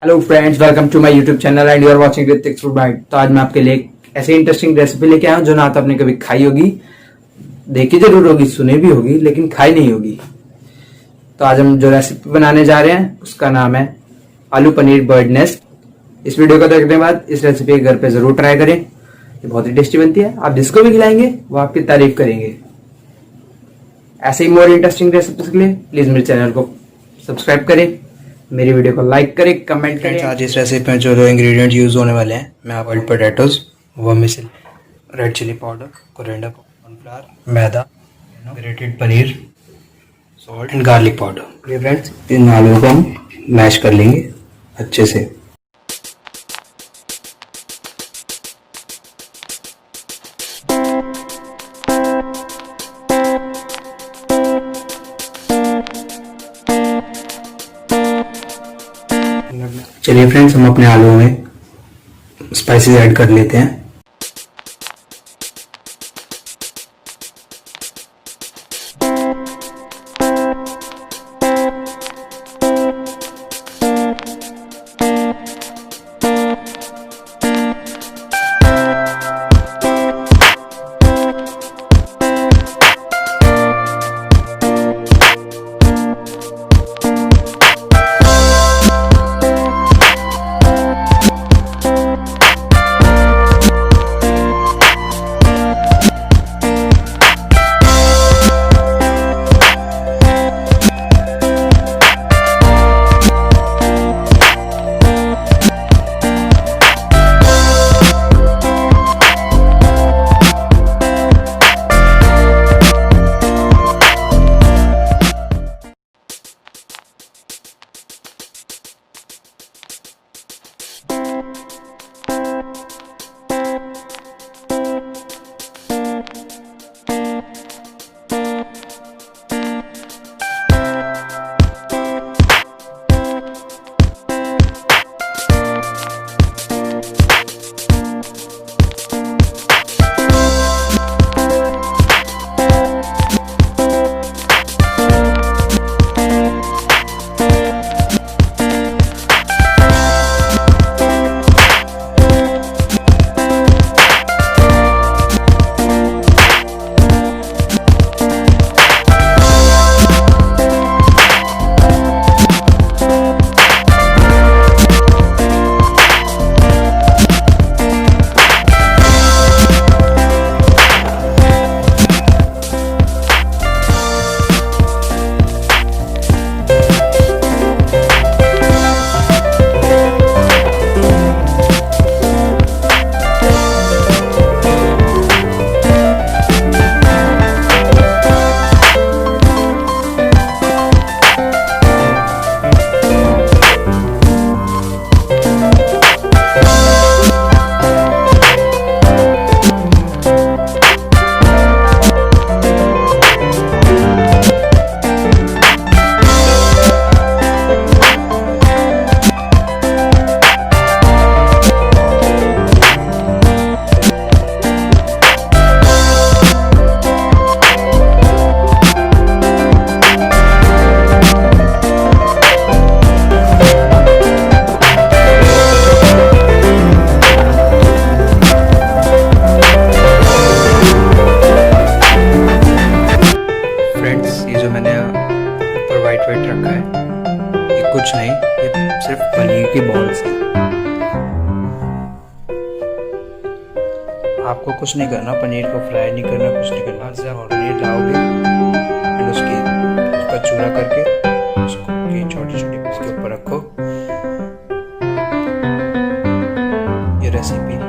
Hello friends, welcome to my YouTube channel and you are watching Hrithik food bite. तो आज मैं आपके लिए ऐसे इंटरेस्टिंग रेसिपी लेके आया हूँ जो ना तो आपने कभी खाई होगी, देखी जरूर होगी, सुनी भी होगी, लेकिन खाई नहीं होगी। तो आज हम जो रेसिपी बनाने जा रहे हैं उसका नाम है आलू पनीर बर्ड नेस्ट। इस वीडियो को देखने के बाद इस रेसिपी घर पे जरूर ट्राई करें, ये बहुत ही टेस्टी बनती है। आप जिसको भी खिलाएंगे वो आपकी तारीफ करेंगे। ऐसे ही मोर इंटरेस्टिंग रेसिपीज के लिए प्लीज मेरे चैनल को सब्सक्राइब करें, मेरी वीडियो को लाइक करें, कमेंट करें। आज इस रेसिपी में जो इंग्रेडिएंट यूज होने वाले हैं, मैं boiled potatoes, vermicelli, red chilli powder, coriander, cornflour, maida, grated paneer, salt and garlic powder. Friends, इन आलूओं को हम मैश कर लेंगे अच्छे से। चलिए फ्रेंड्स, हम अपने आलू में स्पाइसेस ऐड कर लेते हैं। रखा है, ये कुछ नहीं, ये सिर्फ पनीर की बॉल्स हैं। आपको कुछ नहीं करना, पनीर को फ्राई नहीं करना, कुछ नहीं करना। आज आप पनीर लाओगे एंड उसका चूरा करके उसको छोटी छोटी उसके ऊपर रखो। ये रेसिपी